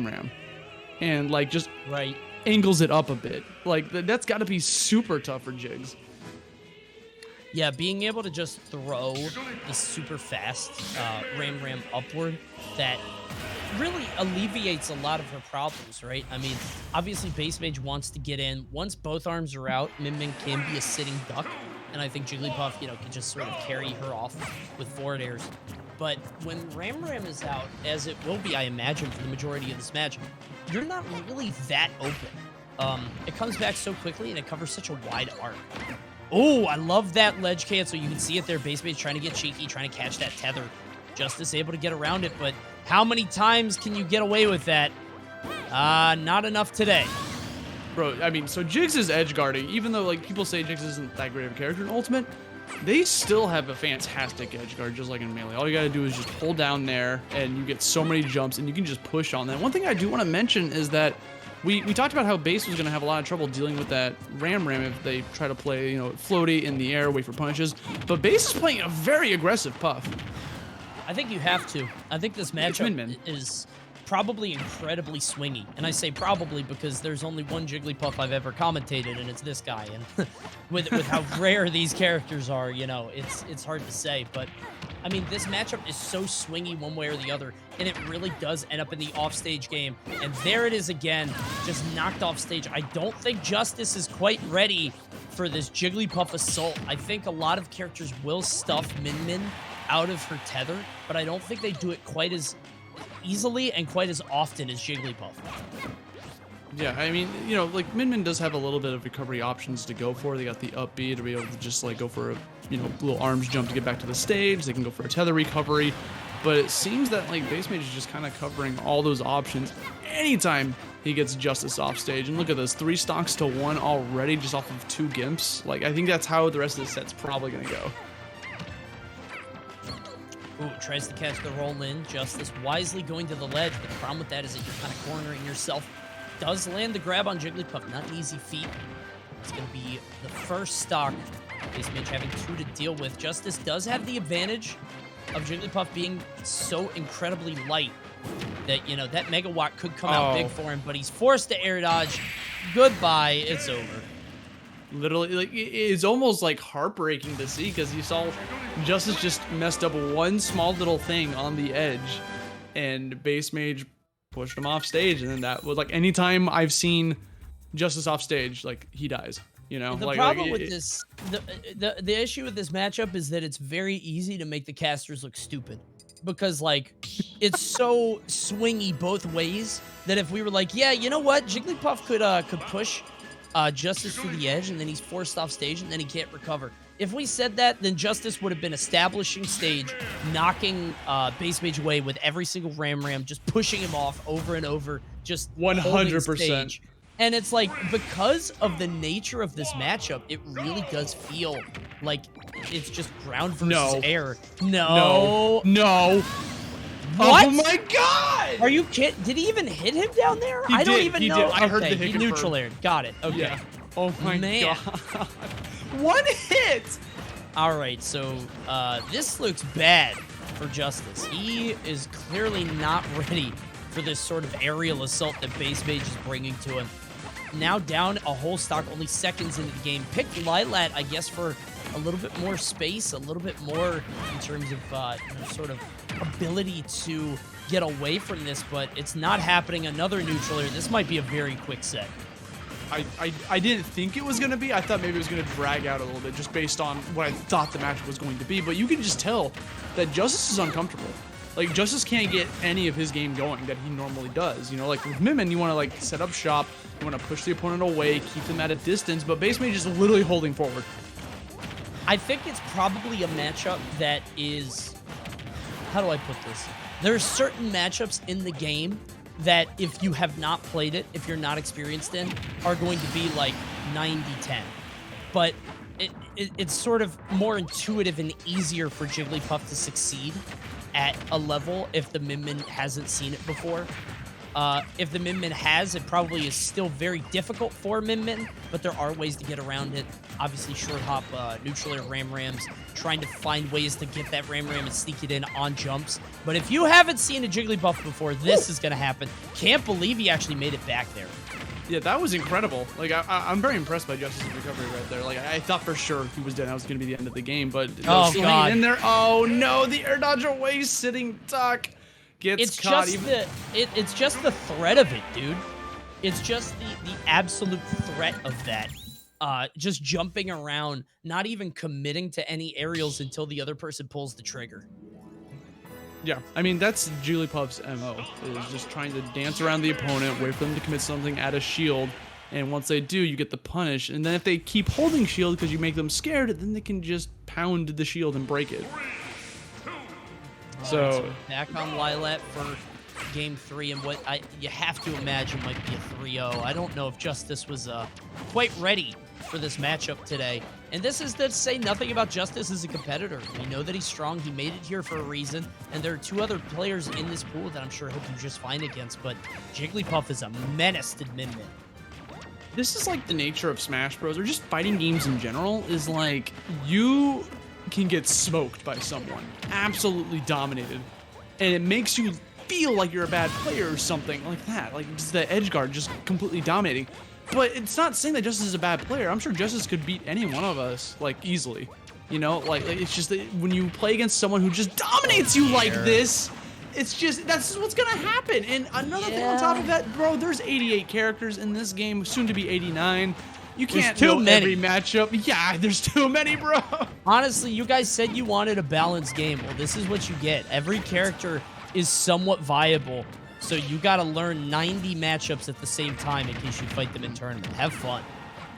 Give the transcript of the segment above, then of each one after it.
ram and like just right angles it up a bit. Like that's got to be super tough for Jigs. Yeah, being able to just throw the super fast ram upward, that really alleviates a lot of her problems, right? I mean, obviously BassMage wants to get in. Once both arms are out, Min can be a sitting duck, and I think Jigglypuff, you know, can just sort of carry her off with forward airs. But when Ram is out, as it will be, I imagine, for the majority of this match, you're not really that open. It comes back so quickly, and it covers such a wide arc. Oh, I love that ledge cancel. You can see it there. BassMage trying to get cheeky, trying to catch that tether. Justice able to get around it, but how many times can you get away with that? Not enough today. Bro, I mean, so Jigs is edge guarding, even though like people say Jigs isn't that great of a character in Ultimate, they still have a fantastic edge guard, just like in Melee. All you gotta do is just hold down there, and you get so many jumps, and you can just push on that. One thing I do want to mention is that we talked about how Bass was going to have a lot of trouble dealing with that Ram if they try to play, you know, floaty in the air, wait for punishes. But Bass is playing a very aggressive Puff. I think you have to. I think this matchup is probably incredibly swingy. And I say probably because there's only one Jigglypuff I've ever commentated, and it's this guy. And with how rare these characters are, you know, it's hard to say. But, I mean, this matchup is so swingy one way or the other, and it really does end up in the offstage game. And there it is again, just knocked off stage. I don't think Justice is quite ready for this Jigglypuff assault. I think a lot of characters will stuff Min out of her tether, but I don't think they do it quite as easily and quite as often as Jigglypuff. Yeah, I mean, you know, like Min does have a little bit of recovery options to go for. They got the up B to be able to just like go for a, you know, little arms jump to get back to the stage. They can go for a tether recovery, but it seems that like BassMage is just kind of covering all those options anytime he gets Justice off stage. And look at this, 3 stocks to 1 already just off of 2 gimps. Like, I think that's how the rest of the set's probably gonna go. Ooh, tries to catch the roll in. Justice wisely going to the ledge, but the problem with that is that you're kind of cornering yourself. Does land the grab on Jigglypuff. Not an easy feat. It's going to be the first stock. BassMage having 2 to deal with. Justice does have the advantage of Jigglypuff being so incredibly light that, you know, that megawatt could come out big for him, but he's forced to air dodge. Goodbye. It's over. Literally, like, it's almost like heartbreaking to see because you saw Justice just messed up one small little thing on the edge, and BassMage pushed him off stage, and then that was like anytime I've seen Justice off stage, like he dies. You know, the problem with this, the issue with this matchup is that it's very easy to make the casters look stupid because like it's so swingy both ways that if we were like, yeah, you know what, Jigglypuff could push Justice to the edge, and then he's forced off stage, and then he can't recover. If we said that, then Justice would have been establishing stage, knocking BassMage away with every single ram, just pushing him off over and over, just 100%. And it's like, because of the nature of this matchup, it really does feel like it's just ground versus air. No. What? Oh my god! Are you kidding? Did he even hit him down there? I don't even know. I heard the hit. He neutral aired. Got it. Okay. Yeah. Oh my god. 1 hit! Alright, so this looks bad for Justice. He is clearly not ready for this sort of aerial assault that BassMage is bringing to him. Now down a whole stock, only seconds into the game. Picked Lilat, I guess, for a little bit more space, a little bit more in terms of sort of ability to get away from this, but it's not happening. Another neutral air. This might be a very quick set. I didn't think it was going to be. I thought maybe it was going to drag out a little bit just based on what I thought the match was going to be, but you can just tell that Justice is uncomfortable. Like, Justice can't get any of his game going that he normally does. You know, like with Min, you want to like set up shop, you want to push the opponent away, keep them at a distance, but BassMage is literally holding forward. I think it's probably a matchup that is, how do I put this? There are certain matchups in the game that if you have not played it, if you're not experienced in, are going to be like 90-10. But it's sort of more intuitive and easier for Jigglypuff to succeed at a level if the Min hasn't seen it before. If the Min Min has, it probably is still very difficult for Min Min, but there are ways to get around it. Obviously, short hop, neutral air ram rams, trying to find ways to get that ram ram and sneak it in on jumps. But if you haven't seen a Jigglypuff before, this is going to happen. Can't believe he actually made it back there. Yeah, that was incredible. Like, I'm very impressed by Justice's recovery right there. Like, I thought for sure he was dead. That was going to be the end of the game, but oh, still God. hanging in there. Oh, no, the air dodge away sitting duck gets It's caught. it's just the threat of it, dude. It's just the absolute threat of that. Just jumping around, not even committing to any aerials until the other person pulls the trigger. Yeah, I mean, that's Jigglypuff's MO, is just trying to dance around the opponent, wait for them to commit something, add a shield, and once they do, you get the punish. And then if they keep holding shield because you make them scared, then they can just pound the shield and break it. So back on Lilat for game 3, and what you have to imagine might be a 3-0. I don't know if Justice was quite ready for this matchup today. And this is to say nothing about Justice as a competitor. We know that he's strong. He made it here for a reason. And there are 2 other players in this pool that I'm sure he'll do just fine against. But Jigglypuff is a menace to Min Min. this is like the nature of Smash Bros. Or just fighting games in general, is like you can get smoked by someone, absolutely dominated, and it makes you feel like you're a bad player or something like that. Like just the edge guard just completely dominating. But it's not saying that Justice is a bad player. I'm sure Justice could beat any one of us, like, easily. You know, like it's just that when you play against someone who just dominates you like this, it's just, that's what's gonna happen. And another thing on top of that, bro, there's 88 characters in this game, soon to be 89. You can't know every matchup. Yeah, there's too many, bro. Honestly, you guys said you wanted a balanced game. Well, this is what you get. Every character is somewhat viable. So you got to learn 90 matchups at the same time in case you fight them in tournament. Have fun.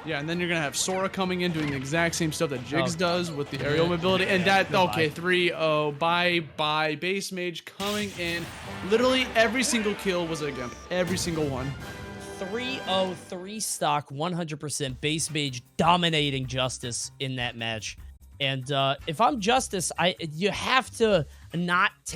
Yeah, and then you're going to have Sora coming in doing the exact same stuff that Jigs does with the aerial mobility. And that, okay, 3-0. Bye-bye. BassMage coming in. Literally every single kill was a Gimp. Every single one. 3-0, 3 stock, 100%. BassMage dominating Justice in that match. And if I'm Justice, you have to not